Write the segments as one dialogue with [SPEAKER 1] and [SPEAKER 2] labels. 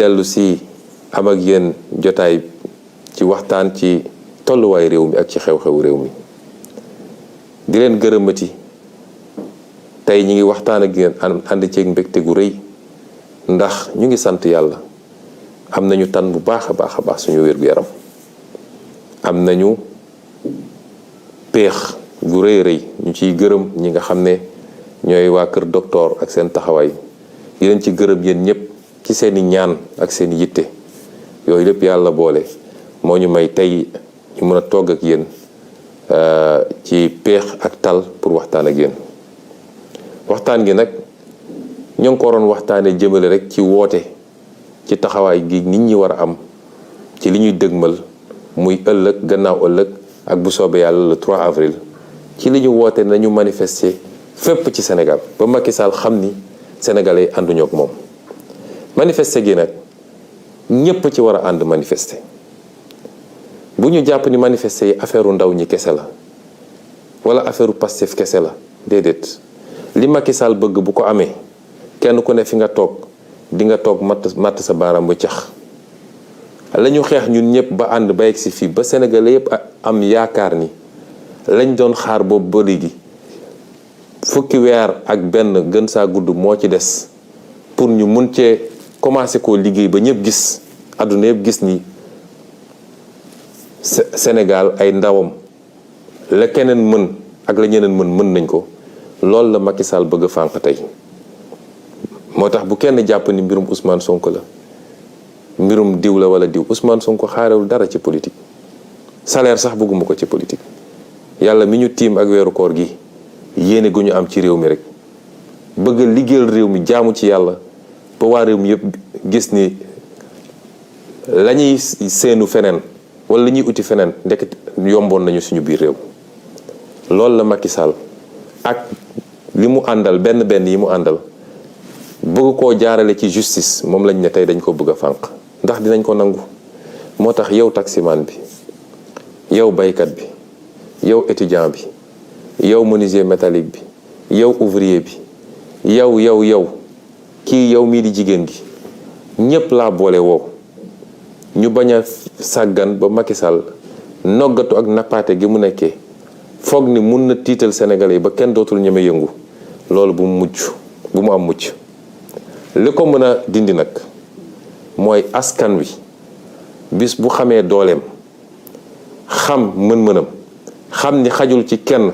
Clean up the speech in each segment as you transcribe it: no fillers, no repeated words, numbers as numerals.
[SPEAKER 1] dellu si am ak yéen jotaay ci waxtaan ci tolluwaay réew mi ak ci xew-xew réew mi di leen gërëmati tey ñi ngi waxtaan ak yéen ànd ceeg mbégte gu rëy ndax ñu ngi sant yàlla am nañu tan bu baax a baax suñu wér-gu-yaram am nañu péex gu rëy ñu ciy gërëm ñi nga xam ne ñooy waa kër docteur ak seen taxawaay di leen ci gërëm yéen ñëpp ci seeni ñaan ak seeni yitte yooyu lépp yàlla boole moo ñu may tey ñu mën a togg ak yéen ci péex ak tal pour waxtaan ak yéen waxtaan gi nag ñoo ngi ko waroon waxtaanee jëmale rek ci woote ci taxawaay gi nit ñi war a am ci li ñuy dëgmal muy ëllëg gannaaw ëllëg ak bu soobee yàlla le 3 avril ci li ñu woote nañu manifester fépp ci Sénégal ba Macky Sall xam ni sénégalais ànduñoo ak moom manifester gi nag ñépp ci war a ànd manifester bu ñu jàpp ni manifester yi affaire u ndaw ñi kese la wala affaire u Pastef kese la déedéet li Macky Sall bëgg bu ko amee kenn ku ne fi nga toog di nga toog matt sa baaraam bu cax la ñu xeex ñun ñëpp ba ànd ba yegg si fii ba sénégalais yëpp am yaakaar ni lañ doon xaar boobu ba léegi fukki weer ak benn gën saa gudd moo ci des pour ñu mun cee commencé koo liggéey ba ñëpp gis àdduna yëpp gis ni Sénégal ay ndawam la keneen mën ak la ñeneen mën nañ ko loolu la Macky Sall bëgg a fànq tey moo tax bu kenn jàpp ni mbirum Ousmane Sonko la mbirum diw la wala diw Ousmane Sonko xaarewul dara ci politique salaire sax bëgguma ko ci politique yàlla mi ñu tiim ak weeru koor gi yéene gu ñu am ci réew mi rek bëgg liggéeyal réew mi jaamu ci yàlla ba waa réew mi yëpp gis ni la ñuy seenu feneen wala la ñuy uti feneen ndekk yomboon nañu suñu biir réew loolu la Macky Sall ak li mu àndal benn yi mu àndal bëgg koo jaarale ci justice moom lañ ne tey dañ ko bëgg a fànq ndax dinañ ko nangu moo tax yow taximan bi yow baykat bi yow étudiant bi yow menuisier métallique bi yow ouvrier bi yow kii yow mii di jigéen gi ñépp laa boole woo ñu bañ a sàggan ba Macky Sall noggatu ak nappaate gi mu nekkee foog ni mun na tiital Sénégalais yi ba kenn dootul ñeme yëngu loolu bu mu am mucc li ko mën a dindi nag mooy askan wi bis bu xamee dooleem xam mën-mënam xam ni xajul ci kenn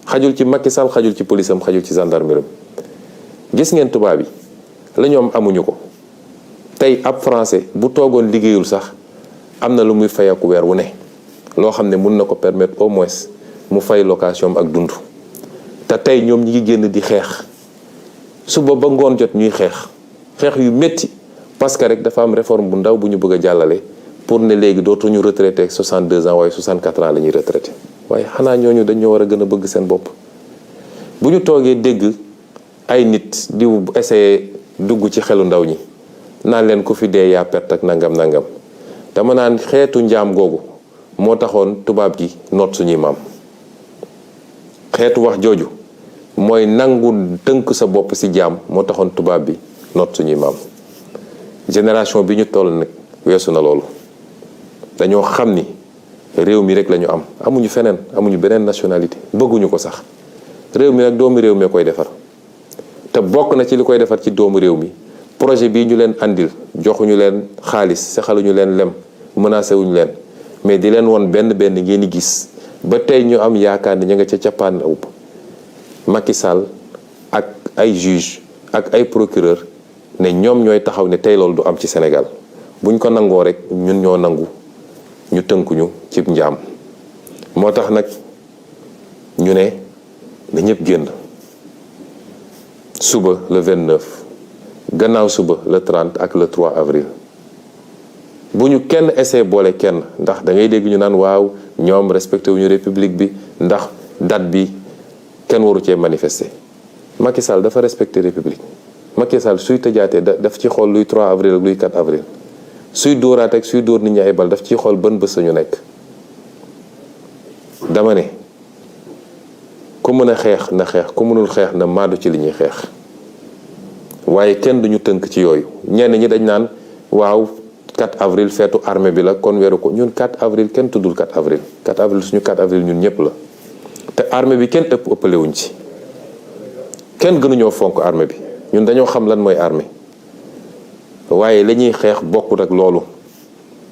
[SPEAKER 1] xajul ci Macky Sall xajul ci police am xajul ci gendarmerie gis ngeen tubaab yi la ñu am amuñu ko tey ab français bu toogoon liggéeyul sax am na lu muy fayaku weer wu ne loo xam ne mun na ko permettre au moins mu fay location ak dund te tey ñoom ñi ngi génn di xeex suba ba ngoon jot ñuy xeex yu métti parce que rek dafa am réforme bu ndaw bu ñu bëgg a jàllale pour ne léegi dootuñu retraité 62 ans waaye 64 ans la ñuy retraité waaye xanaa ñooñu dañoo war a gën a bëgg seen bopp bu ñu toogee dégg ay nit di essayé dugg ci xelu ndaw ñi naan leen ku fi dee yaa perte ak nangam dama naan xeetu njaam googu moo taxoon tubaab gi noot suñuy maam xeetu wax jooju mooy nangu tënk sa bopp ci jaam moo taxoon tubaab bi noot suñuy maam génération bi ñu toll nag weesu na loolu dañoo xam ni réew mi rek la ñu am amuñu feneen amuñu beneen nationalité bëgguñu ko sax réew mi nag doomu réew mi koy defar te bokk na ci li koy defar ci doomu réew mi projet bii ñu leen andil joxuñu leen xaalis sexaluñu leen lem menacé wuñu leen mais di leen woon benn ngeen di gis ba tey ñu am yaakaar ni ñu nga ca cappaandaw Macky Sall ak ay juge ak ay procureur ne ñoom ñooy taxaw ne tey loolu du am ci Sénégal buñ ko nangoo rek ñun ñoo nangu ñu tënkuñu cib njaam moo tax nag ñu ne na ñëpp génn suba le 29 gannaaw suba le 30 ak le 3 avril bu ñu kenn essayé boole kenn ndax da ngay dégg ñu naan waaw ñoom respecté wuñu république bi ndax date bi kenn waru cee manifester Macky Sall dafa respecté république Macky Sall suy tëjaatee daf ci xool luy 3 avril ak luy 4 avril suy dóoraat ak suy dóor nit ñi ay bal daf ciy xool ban bés sañu nekk dama ne ku mën a xeex na xeex ku mënul xeex na maadu ci li ñuy xeex waaye kenn duñu tënk ci yooyu ñenn ñi dañ naan waaw 4 avril feetu armée bi la kon weeru ko ñun 4 avril kenn tuddul 4 avril 4 avril suñu 4 avril ñun ñëpp la te armée bi kenn ëppalewuñ ci kenn gënuñoo fonk armée bi ñun dañoo xam lan mooy armée waaye li ñuy xeex bokkut ak loolu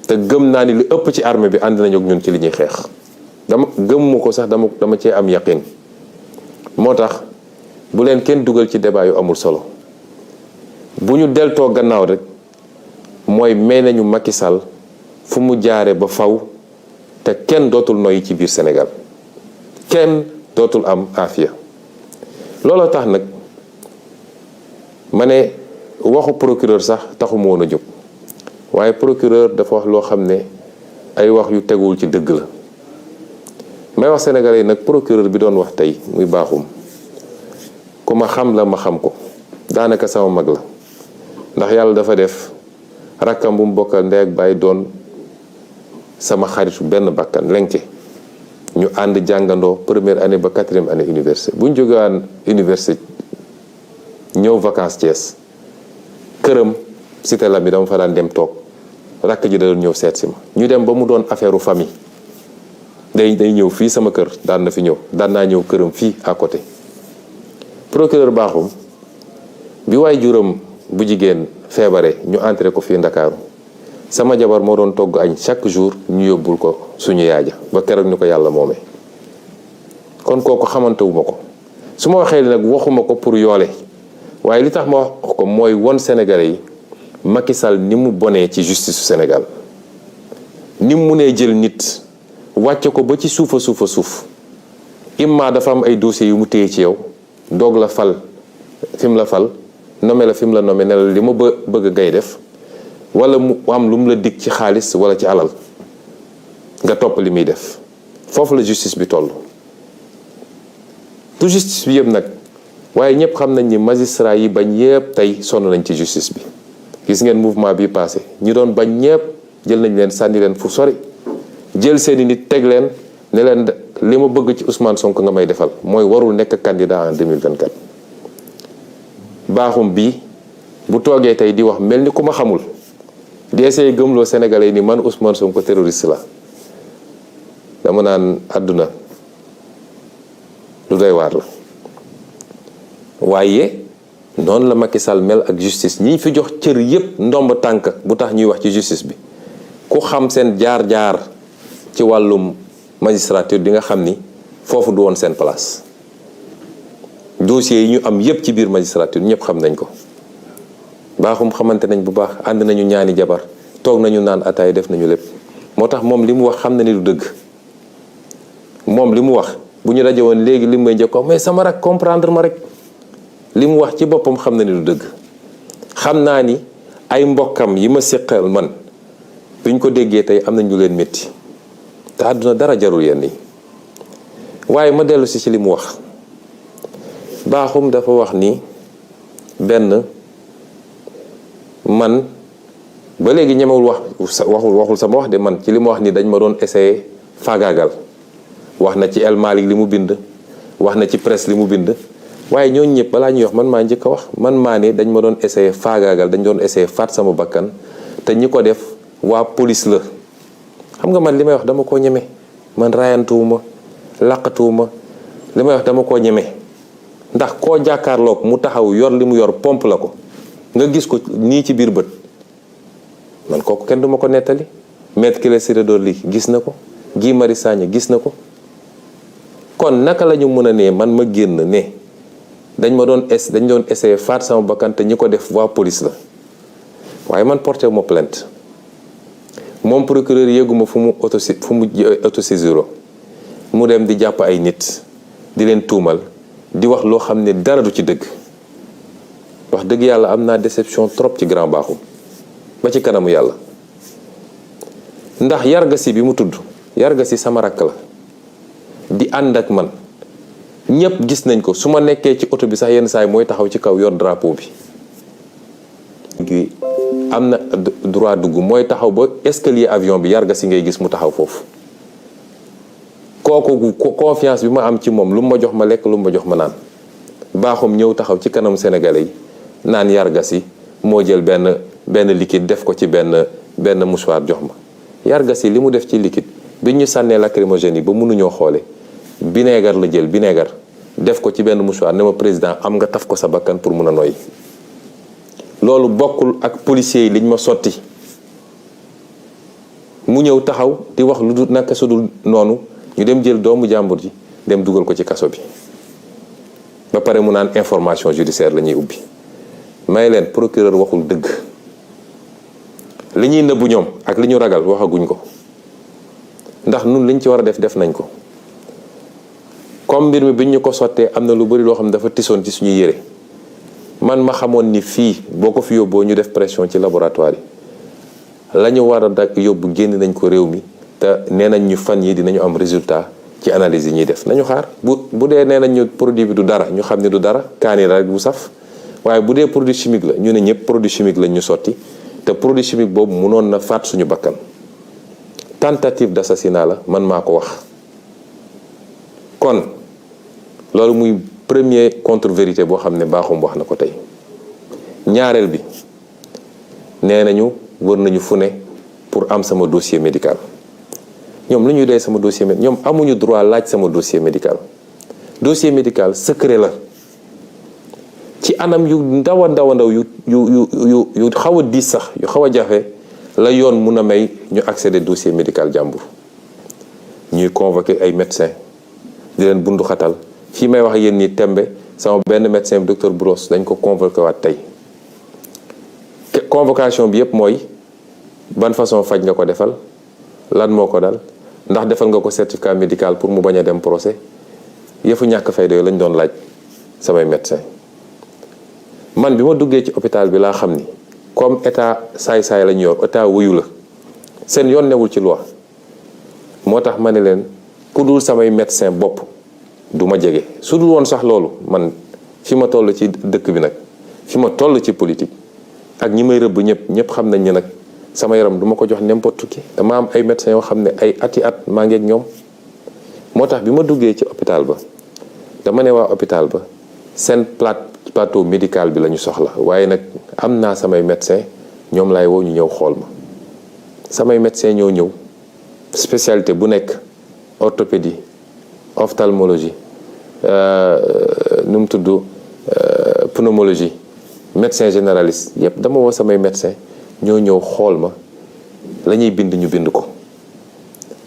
[SPEAKER 1] te gëm naa ni li ëpp ci armée bi ànd nañu ak ñun ci li ñuy xeex dama gëmmu ko sax dama cee am yaqin moo tax bu leen kenn dugal ci débat yu amul solo bu ñu deltoo gannaaw rek mooy may nañu Macky Sall fu mu jaare ba faw te kenn dootul noyyi ci biir Sénégal kenn dootul am aafiya looloo tax nag ma ne waxu procureur sax taxu ma woon a jóg waaye procureur dafa wax loo xam ne ay wax yu teguwul ci dëgg la may wax sénégalais yi nag procureur bi doon wax tey muy baaxum ku ma xam la ma xam ko daanaka sama mag la ndax yàlla dafa def rakkam bu mu bokkal ndey ak baay doon sama xaritu benn bakkan lenke ñu ànd jàngandoo première année ba 4e année université bu ñu jógewaan université ñëw vacances Thiès këram cité la bi dama fa daan dem toog rakk ji da doon ñëw seet si ma ñu dem ba mu doon affaire u famille day ñëw fii sama kër daan na fi ñëw daan naa ñëw këram fii à côté procureur baaxum bi waay juróom bu jigéen feebare ñu entré ko fii Ndakaaru sama jabar moo doon togg añ chaque jour ñu yóbbul ko suñu yaaja ba keroog ni ko yàlla moomee kon kooku xamantewuma ko su ma waxee nag waxuma ko pour yoole waaye li tax ma wax ko mooy won Sénégalais yi Macky Sall ni mu bonee ci justice su Sénégal ni mu munee jël nit wàcce ko ba ci suufa suuf imma dafa am ay dossiers yu mu téye ci yow doog la fal fi mu la fal nommé la fi mu la nommé ne la li ma bëgg ngay def wala mu am lu mu la dig ci xaalis wala ci alal nga topp li muy def foofu la justice bi toll du justice bi yëpp nag waaye ñëpp xam nañ ni magistrat yi bañ yëpp tey sonn nañ ci justice bi gis ngeen mouvement bi passé ñi doon bañ ñëpp jël nañ leen sànni leen fu sori jël seeni nit teg leen ne leen li ma bëgg ci Ousmane Sonko nga may defal mooy warul nekk candidat en 2024 baaxum bii bu toogee tey di wax mel ni ku ma xamul di essayer gëmloo Sénégalais ni man Ousmane Sonko terroriste la dama naan àdduna lu doy waar la waaye noonu la Macky Sall mel ak justice ñi fi jox cër yépp ndomb tànk bu tax ñuy wax ci justice bi ku xam seen jaar-jaar ci wàllum magistrature di nga xam ni foofu du woon seen place dossiers yi ñu am yépp ci biir magistrature ñëpp xam nañ ko baaxum xamante nañ bu baax ànd nañu ñaani jabar toog nañu naan ataay def nañu lépp moo tax moom li mu wax xam na ni du dëgg moom li mu wax bu ñu daje woon léegi li mu may njëkk ko mais sama rak comprendre ma rek li mu wax ci boppam xam na ni du dëgg xam naa ni ay mbokkam yi ma séqal man buñ ko déggee tey am na ñu leen métti te àdduna dara jarul yenn yi waaye ma dellu si ci li mu wax baaxum dafa wax ni benn man ba léegi ñemewul waxul sama wax de man ci li mu wax ni dañ ma doon essayer faagaagal wax na ci El Malick li mu bind wax na ci presse li mu bind waaye ñooñu ñëpp balaa ñuy wax man maa njëkk a wax man maa ne dañ ma doon essayer faagaagal dañ doon essayer faat sama bakkan te ñi ko def waa police la xam nga man li may wax dama koo ñeme man rayantuwuma laqatuwuma li may wax dama koo ñeme ndax koo jàkkaarloog mu taxaw yor li mu yor pompe la ko nga gis ko nii ci biir bët man kooku kenn duma ko nettali Maître Ciré Clédor Ly gis na ko Guy Marius Sagna gis na ko kon naka la ñu mën a ne man ma génn ne dañ doon essayer faat sama bakkan te ñi ko def waa police la waaye man porté ma plainte moom procureur yéeguma fu mu autosaisiro mu dem di jàpp ay nit di leen tuumal di wax loo xam ne dara du ci dëgg wax dëgg yàlla am naa déception trop ci grand baaxum ba ci kanamu yàlla ndax yargasi bi mu tudd yargasi sama rakk la di ànd ak man ñëpp gis nañ ko su ma nekkee ci oto bi sax yenn saa yi mooy taxaw ci kaw yor drapeau bi am na droit dugg mooy taxaw ba escalier avion bi yargasi ngay gis mu taxaw foofu kooku confiance bi ma am ci moom lu ma jox ma lekk lu ma jox ma naan baaxum ñëw taxaw ci kanam sénégalais yi naan yargasi moo jël benn benn liquide def ko ci benn mouchoir jox ma. Yarga Sy li mu def ci liquide bi ñu sànnee lacrymogène yi ba mënuñoo xoole vinaigre la jël vinaigre def ko ci benn mouchoir ne ma président am nga taf ko sa bakkan pour mun a noyyi. loolu bokkul ak policiers yi liñ ma sotti mu ñëw taxaw di wax lu dul naka su dul noonu ñu dem jël doomu jàmbur ji dem dugal ko ci kaso bi ba pare mu naan information judiciaire la ñuy ubbi. may leen procureur waxul dëgg li ñuy nëbbu ñoom ak li ñu ragal waxaguñ ko ndax nun liñ ci war a def nañ ko. comme mbir mi biñ ñu ko sottee am na lu bari loo xam ne dafa tisoon ci suñuy yére man ma xamoon ni fii boo ko fi yóbboo ñu def pression ci laboratoire yi la ñu war a dak yóbbu génn nañ ko réew mi te nee nañ ñu fan yi dinañu am résultat ci analyse yi ñuy def nañu xaar bu dee nee nañ ñu produit bi du dara ñu xam ne du dara kaani la rek bu saf waaye bu dee produit chimique la ñu ne ñëpp produit chimique lañ ñu sotti te produit chimique boobu mënoon na faat suñu bakkan tentative d'assassinat la man maa ko wax. kon loolu muy premier contre-vérité boo xam ne baaxum wax na ko tey ñaareel bi nee nañu wër nañu fu ne pour am sama dossier médical ñoom lu ñuy doy sama dossier médical ñoom amuñu droit laaj sama dossier médical. dossier médical secret la ci anam yu ndaw a ndaw yu xaw a diis sax yu xaw a jafe la yoon mun a may ñu accéder dossier médical jàmbur ñuy convoquer ay médecins di leen bundu xatal fii may wax yéen ni tembe sama benn médecin docteur Bouros dañ ko convoqué waat tey convocation bi yëpp mooy ban façon faj nga ko defal lan moo ko dal ndax defal nga ko certificat médical pour mu bañ a dem procès yëfu ñàkk fayda yooyu lañ doon laaj samay médecin man bi ma duggee ci hôpital bi laa xam ni comme état saay-saay la ñu yor état wuyu la seen yoon newul ci loi moo tax ma ne leen ku dul samay médecin bopp du ma jege su dul woon sax loolu man fi ma toll ci dëkk bi nag fi ma toll ci politique ak ñi may rëbb ñëpp xam nañ ne nag sama yaram du ma ko jox n'importe qui dama am ay médecins yoo xam ne ay ati at maa ngi ak ñoom moo tax bi ma duggee ci hôpital ba dama ne waa hôpital ba seen plateau médical bi la ñu soxla waaye nag am naa samay médecins ñoom laay woo ñu ñëw xool ma samay médecins ñoo ñëw spécialité bu nekk orthopédie ophtalmologie nu mu tudd pneumologie médecin généraliste yépp dama woo samay médecins ñoo ñëw xool ma la ñuy bind ñu bind ko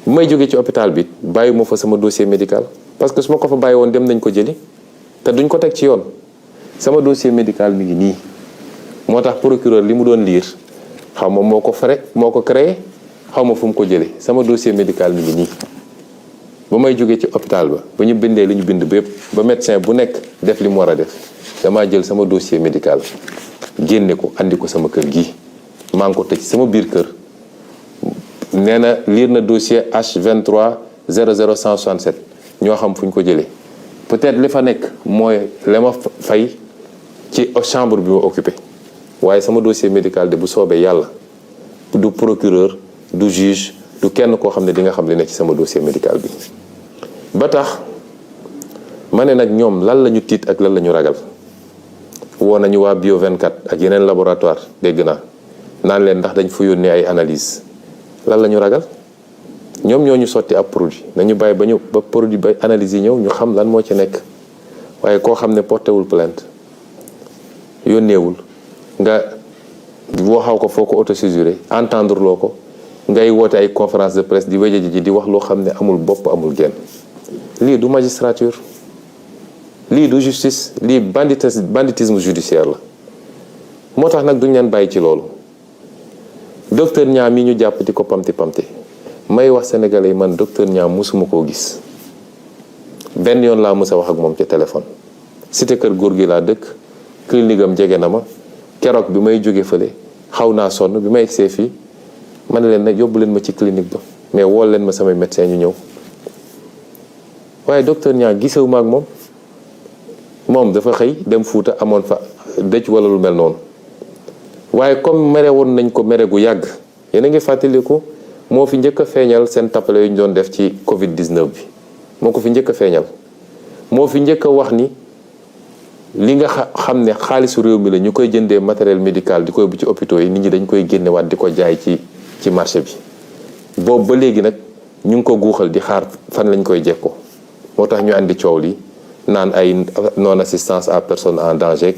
[SPEAKER 1] bu may jógee ci hôpital bi bàyyi ma fa sama dossier médical parce que su ma ko fa bàyyi woon dem nañ ko jëli te duñ ko teg ci yoon sama dossier médical mi ngi nii moo tax procureur li mu doon lire xaw ma moo ko créé xaw ma fu mu ko jëlee sama dossier médical mi ngi nii ba may jógee ci hôpital ba ñu bindee li ñu bind bépp ba médecin bu nekk def li mu war a def damaa jël sama dossier médical génne ko andi ko sama kër gi maa ngi ko tëj sama biir kër nee na lire na dossier H23 00167 ñoo xam fu ñu ko jëlee peut-être li fa nekk mooy la ma fay ci chambre bi ma occupé waaye sama dossier médical de bu soobee yàlla du procureur du juge du kenn koo xam ne di nga xam li nekk ci sama dossier médical bi. ba tax ma ne nag ñoom lan la ñu tiit ak lan la ñu ragal woo nañu waa Bio 24 ak yeneen laboratoire dégg naa naan leen ndax dañ fa yónnee ay analyse lan la ñu ragal ñoom ñoo ñu sotti ab produit nañu bàyyi ba produit ba analyse yi ñëw ñu xam lan moo ci nekk waaye koo xam ne portéwul plainte yónneewul nga waxaw ko foo ko autosaisiré entendre loo ko ngay woote ay conférence de presse di wéja ji di wax loo xam ne amul bopp amul genn lii du magistrature lii du justice lii banditisme judiciaire la moo tax nag duñ leen bàyyi ci loolu docteur Niang mi ñu jàpp di ko pamti may wax sénégalais yi man docteur Niang musuma koo gis benn yoon laa mës a wax ak moom ci téléphone cité kër góor gi laa dëkk clinique am jege na ma keroog bi may jóge fële xaw naa sonn bi may egsee fii ma ne leen nag yóbbu leen ma ci clinique ba mais wool leen ma samay médecin ñu ñëw waaye docteur Niang gisewu ma ak moom dafa xëy dem Fuuta amoon fa dëj wala lu mel noonu waaye comme mere woon nañ ko mere gu yàgg yéen a ngi fàttaliku moo fi njëkk a feeñal seen tappale yu ñu doon def ci Covid 19 bi moo ko fi njëkk a feeñal moo fi njëkk a wax ni li nga xam ne xaalisu réew mi la ñu koy jëndee matériel médical di koy bu ci hôpitaux yi nit ñi dañ koy génnewaat di ko jaay ci marché bi boobu ba léegi nag ñu ngi ko guuxal di xaar fan lañ koy jekkoo moo tax ñu andi coow li naan ay non assistance à personne en danger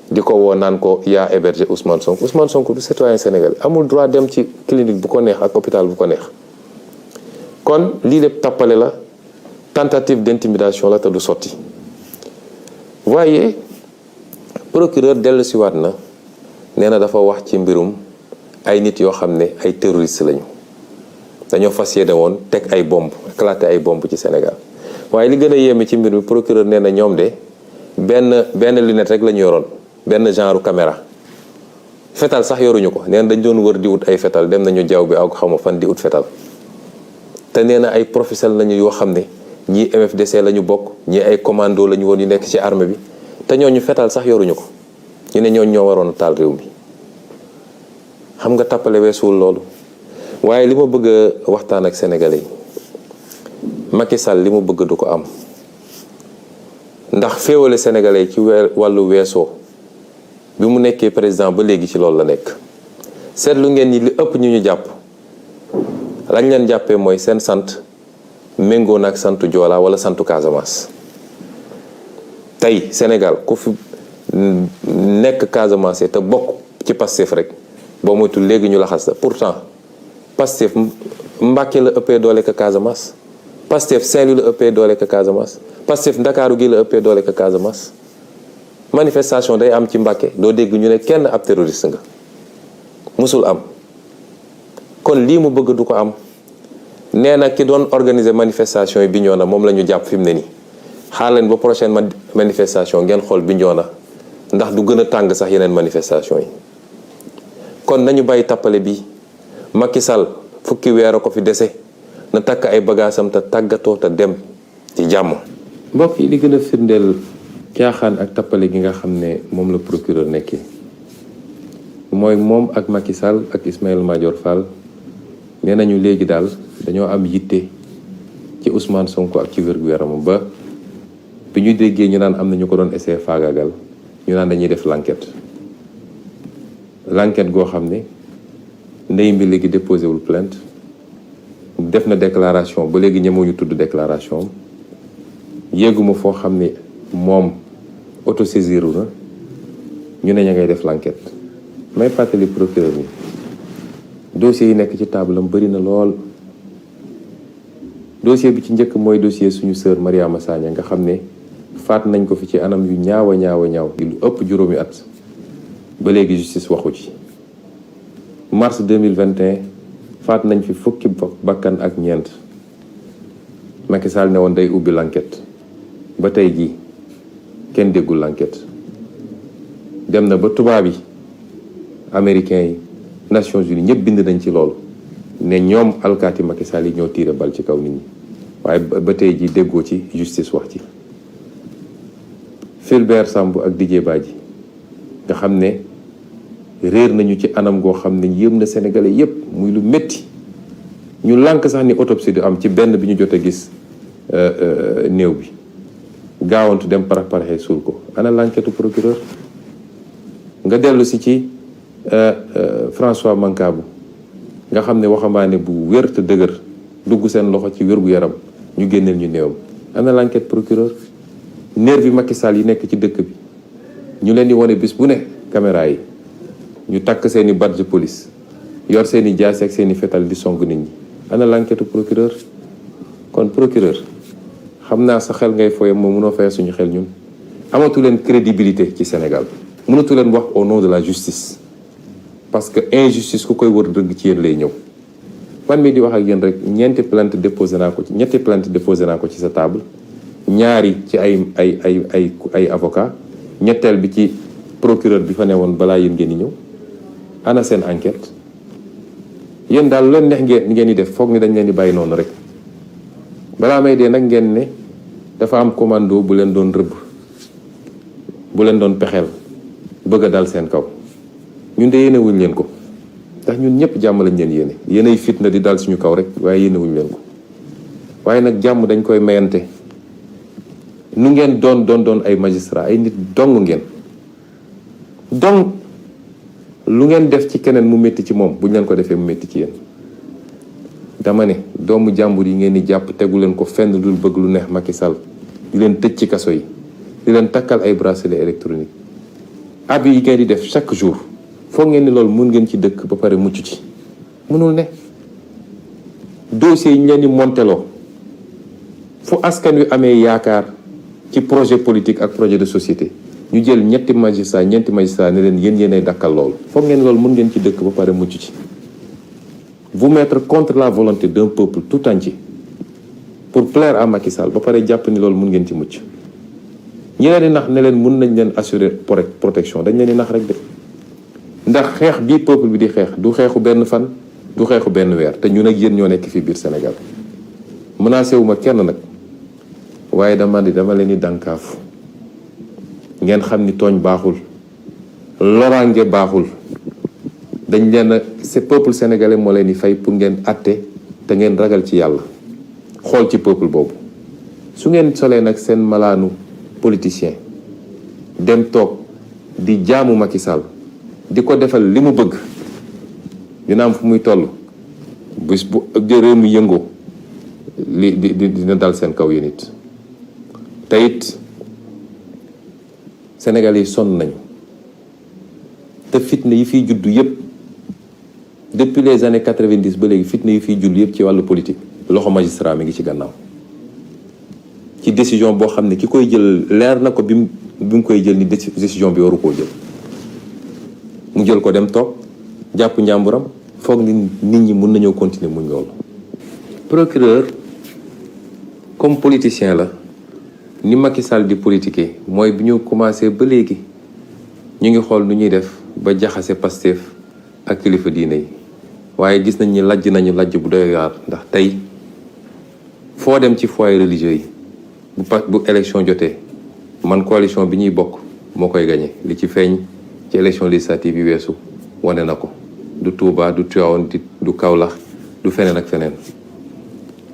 [SPEAKER 1] di ko woo naan ko yaa hébergé Ousmane Sonko du citoyen sénégalais amul droit dem ci clinique bu ko neex ak hôpital bu ko neex kon lii lépp tappale la tentative d'intimidation la te du sotti waaye procureur dellu si waat na nee na dafa wax ci mbirum ay nit yoo xam ne ay terroristes lañu dañoo fas yéene woon teg ay bomb éclater ay bomb ci Sénégal waaye li gën a yéeme ci mbir mi procureur nee na ñoom de benn lunette rek la ñu yoroon benn genre caméra fetal sax yoruñu ko nee na dañ doon wër di wut ay fetal dem nañu jaww bi ak xaw ma fan di wut fetal te nee na ay professionnels lañu yoo xam ne ñii MFDC la ñu bokk ñii ay commando la ñu woon yu nekk ci armée bi te ñooñu fetal sax yoruñu ko ñu ne ñooñu ñoo waroon a taal réew mi xam nga tappale weesuwul loolu waaye li ma bëgg a waxtaan ak sénégalais yi Macky Sall li mu bëgg du ko am ndax féewale sénégalais yi ci wàllu weesoo bi mu nekkee président ba léegi ci loolu la nekk seetlu ngeen ni li ëpp ñu jàpp lañ leen jàppee mooy seen sant méngoo na ak santu Joola wala santu Casamance tey Sénégal ku fi nekk Casamance te bokk ci Pastef rek boo moytu léegi ñu laxas la pourtant Pastef Mbàkke la ëppee doole ka Casamance Pastef Saint-Louis la ëppee doole ka Casamance Pastef Ndakaaru gi la ëppee doole ka Casamance manifestation day am ci Mbàkke doo dégg ñu ne kenn ab terroriste nga musul am kon lii mu bëgg du ko am nee na ki doon organiser manifestation yi Bignona moom la ñu jàpp fi mu ne nii xaar leen ba prochaine manifestation ngeen xool Bignona ndax du gën a tàng sax yeneen manifestation yi kon nañu bàyyi tappale bi Macky Sall fukki weer a ko fi dese na takk ay bagaasam te tàggatoo te dem ci jàmm. mbokk yi li gën a firndeel caaxaan ak tappale gi nga xam ne moom la procureur nekkee mooy moom ak Macky Sall ak Ismaïla Madior Fall nee nañu léegi daal dañoo am yitte ci Ousmane Sonko ak ci wér-gu-yaramam ba bi ñu déggee ñu naan am na ñu ko doon essayer faagaagal ñu naan dañuy def l'enquête goo xam ne ndey mbi léegi déposé wul plainte def na déclaration ba léegi ñemewuñu tudd déclaration yéeguma foo xam ne moom autosaisiru na ñu ne ña ngay def l'enquête may fàttali procureur ni dossier yi nekk ci table am bëri na lool dossier bi ci njëkk mooy dossier suñu sœur Mariama Sagna nga xam ne faat nañ ko fi ci anam yu ñaaw lu ëpp juróomi at ba léegi justice waxu ci mars 2021 faat nañ fi fukki bakkan ak ñeent Macky Sall ne woon day ubbi l'enquête ba tey jii kenn déggul l'enquête dem na ba tubaab yi américains yi Nations Unies ñëpp bind nañ ci loolu ne ñoom alkaati Macky Sall yi ñoo tiire bal ci kaw nit ñi waaye ba tey jii déggoo ci justice wax ci Fulbert Sambou ak Didier Badji nga xam ne réer nañu ci anam goo xam ne yëm na sénégalais yépp muy lu métti ñu lànk sax ni autopsie du am ci benn bi ñu jot a gis néew bi gaawantu dem paraxee suul ko ana l'enquête procureur nga dellu si ci François Mancabou nga xam ne waxambaane bu wér te dëgër dugg seen loxo ci wér-gu-yaram ñu génneel ñu néewam ana l'enquête procureur nervi Macky Sall yi nekk ci dëkk bi ñu leen di wane bis bu ne caméra yi ñu takk seeni badge police yor seeni jaasi ak seeni fetal di song nit ñi ana l'enquête procureur kon procureur xam naa sa xel ngay foye moom mënoo fay suñu xel ñun amatu leen crédibilité ci Sénégal mënatu leen wax au nom de la justice parce que injustice ku koy wër dëgg ci yéen lay ñëw man mii di wax ak yéen rek ñetti plainte déposé naa ko ci sa table ñaari ci ay avocat ñetteel bi ci procureur bi fa ne woon balaa yéen ngeen di ñëw ana seen enquête yéen daal leen neex ngeen di def foog ni dañ leen di bàyyi noonu rek balaa may dee nag ngeen ne dafa am commando bu leen doon rëbb bu leen doon pexeel bëgg a dal seen kaw ñun de yéenewuñ leen ko ndax ñun ñëpp jàmm lañ leen yéene yéenay fitna di dal suñu kaw rek waaye yéenewuñ leen ko waaye nag jàmm dañ koy mayante nu ngeen doon ay magistrat ay nit dong ngeen donc lu ngeen def ci keneen mu métti ci moom bu ñu leen ko defee mu métti ci yéen. dama ne doomu jàmbur yi ngeen di jàpp tegu leen ko fenn dul bëgg lu neex Macky Sall di leen tëj ci kaso yi di leen takkal ay bracelet électronique ab yi ngeen di def chaque jour foog ngeen ni loolu mun ngeen ci dëkk ba pare mucc ci mënul ne. dossiers yi ñu leen di monteloo fu askan wi amee yaakaar ci projet politique ak projet de société ñu jël ñeenti magistrat ne leen yéenay dakkal loolu foog ngeen loolu mun ngeen ci dëkk ba pare mucc ci. vous mettre contre la volonté d'un peuple tout entier pour plaire à Macky Sall ba pare jàpp ni loolu mun ngeen ci mucc ñi leen di nax ne leen mun nañ leen assurer protection dañ leen di nax rek de ndax xeex bii peuple bi di xeex du xeexu benn fan du xeexu benn weer te ñun ak yéen ñoo nekk fii biir Sénégal menacé wu ma kenn nag waaye dama leen di dànkaafu ngeen xam ni tooñ baaxul loraange baaxul. dañ leen a ce peuple sénégalais moo leen di fay pour ngeen atte te ngeen ragal ci yàlla xool ci peuple boobu su ngeen solee nag seen malaanu politicien dem toog di jaamu Macky Sall di ko defal li mu bëgg dina am fu muy toll bis bu réew mi yëngoo dina dal seen kaw yéen it te it Sénégalais yi sonn nañu te fitna yi fiy juddu yépp depuis les années 90 ba léegi fitna yi fiy jull yëpp ci wàllu politique loxo magistrat mi ngi ci gannaaw ci décision boo xam ne ki koy jël leer na ko bi mu koy jël ni décision bi waru koo jël mu jël ko dem toog jàpp njàmburam foog ni nit ñi mun nañoo continuer muñ loolu. procureur comme politicien la ni Macky Sall di politiquer mooy bi ñu commencé ba léegi ñu ngi xool nu ñuy def ba jaxase Pastef ak kilifa diine yi waaye gis nañ ni nañu lajj bu doy waar ndax tey foo dem ci foyer religieux yi bu élection jotee man coalition bi ñuy bokk moo koy gañe li ci feeñ ci élection législative yi weesu wane na ko du Touba du Tivaouane du Kaolack du feneen ak feneen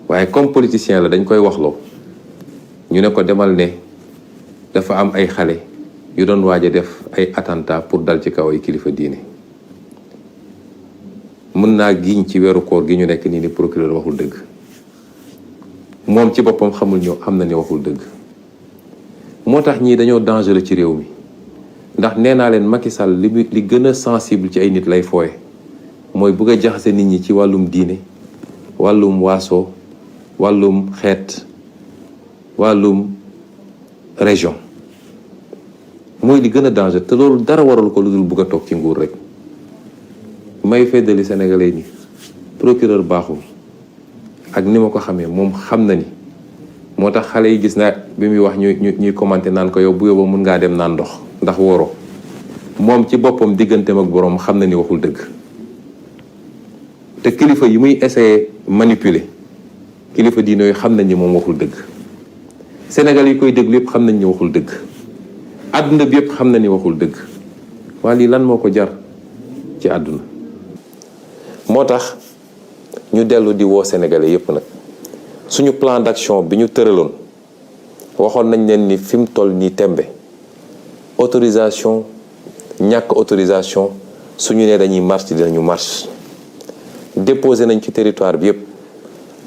[SPEAKER 1] waaye comme politicien la dañ koy waxloo ñu ne ko demal ne dafa am ay xale yu doon waaj a def ay attentat pour dal ci kaw ay kilifa diine mën naa giñ ci weeru koor gi ñu nekk nii ni procureur waxul dëgg moom ci boppam xamul ñoo xam na ni waxul dëgg moo tax ñii dañoo dangereux ci réew mi ndax nee naa leen Macky Sall li gën a sensible ci ay nit lay fooye mooy bëgg a jaxase nit ñi ci wàllum diine wàllum waaso wàllum xeet wàllum région mooy li gën a danger te loolu dara waral ko lu dul bëgg a toog ci nguur rek may feddali sénégalais ni procureur baaxul ak ni ma ko xamee moom xam na ni moo tax xale yi gis naa bi muy wax ñuy commenté naan ko yow bu yóbboo mun ngaa dem naan ndox ndax woro moom ci boppam digganteem ak boroom xam na ni waxul dëgg te kilifa yi muy essayé manipuler kilifa diine yooyu xam nañ ni moom waxul dëgg Sénégal yi koy déglu yëpp xam nañ ni waxul dëgg àdduna bi yëpp xam na ni waxul dëgg waa lii lan moo ko jar ci àdduna moo tax ñu dellu di woo sénégalais yëpp nag suñu plan d'action bi ñu tëraloon waxoon nañ leen ni fi mu toll nii tembe autorisation ñàkk autorisation suñu nee dañuy marche dinañu marche déposé nañ ci territoire bi yëpp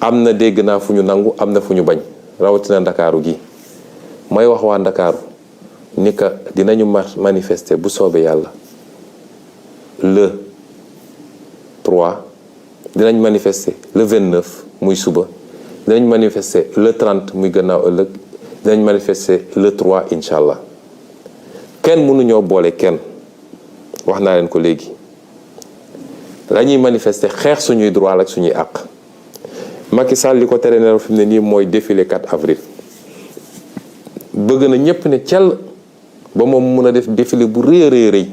[SPEAKER 1] am na dégg naa fu ñu nangu am na fu ñu bañ rawatina ndakaaru gi may wax waa ndakaaru ni ka dinañu manifester bu soobee yàlla le 3 dinañ manifester le 29 muy suba dinañ manifester le 30 muy gannaaw ëllëg dinañ manifester le 3 incha allah kenn mënuñoo boole kenn wax naa leen ko léegi lañuy manifester xeex suñuy droit ak suñuy àq Macky Sall li ko tere nelaw fi mu ne nii mooy défilé 4 avril bëgg na ñépp ne cell ba moom mun a def défilé bu rëy rëy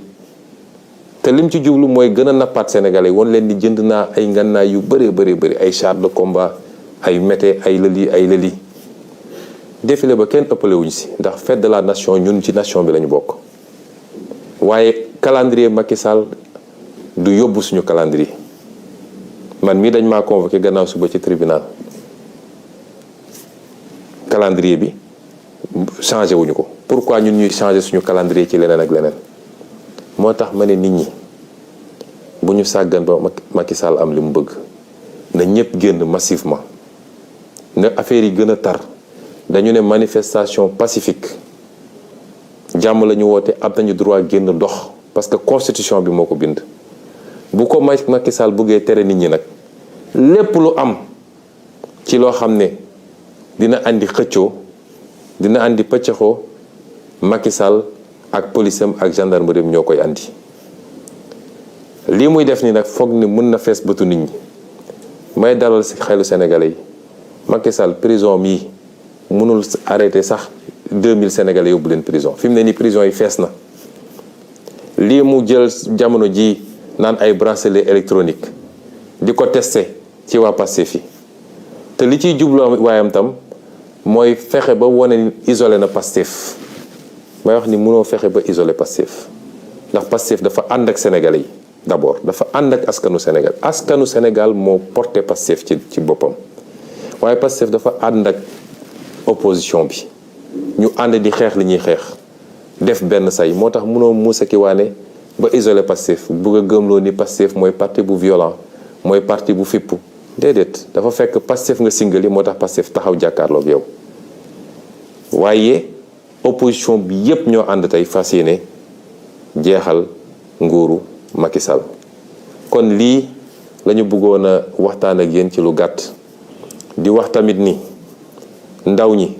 [SPEAKER 1] te lim ci jublu mooy gën a nappaat sénégalais woon leen di jënd naa ay ngannaay yu bëri ay chars de combat ay mété ay lëli défilé ba kenn ëppale wuñ si ndax fête de la nation ñun ci nation bi lañu bokk waaye calendrier Macky Sall du yóbbu suñu calendrier man mii dañ maa convoqué gannaaw suba ci tribunal calendrier bi changé wuñu ko. Pourquoi ñun ñuy changé suñu calendrier ci leneen ak leneen? moo tax ma ne nit ñi bu ñu sàggan ba Macky Sall am li mu bëgg na ñëpp génn massivement na affaire yi gën a tar. dañu ne manifestation pacifique jàmm la ñu woote, am nañu droit génn dox parce que constitution bi moo ko bind. bu ko Macky Sall bëggee tere nit ñi nag lépp lu am ci loo xam ne dina andi xëccoo dina andi pëccëxoo Macky Sall ak police am ak gendarmerie ñoo koy andi. lii muy def ni nag foog ni mën na fees bëtu nit ñi may dalal ci xelu sénégalais yi. Macky Sall prison mii mënul arrêté sax 2000 sénégalais yóbbu leen prison fi mu ne nii prison yi fees na. lii mu jël jamono ji naan ay bracelet électronique di ko testé ci waa Pastef yi te li ciy jublu waayam tam mooy fexe ba wane isolé na Pastef. may wax ni mënoo fexe ba isolé Pastef ndax Pastef dafa ànd ak sénégalais yi d'abord dafa ànd ak askanu Sénégal. askanu Sénégal moo porté Pastef ci boppam waaye Pastef dafa ànd ak opposition bi ñu ànd di xeex li ñuy xeex def benn say. moo tax mënoo muusa ki waane ba isolé Pastef bëgg a gëmloo ni Pastef mooy parti bu violent mooy parti bu fippu. déedéet dafa fekk Pastef nga singali moo tax Pastef taxaw jàkkaarloog yow. waaye opposition bi yépp ñoo ànd tey fas yéene jeexal nguuru Macky Sall. kon lii lañu bëggoon a waxtaan ak yéen ci lu gàtt di wax tamit ni ndaw ñi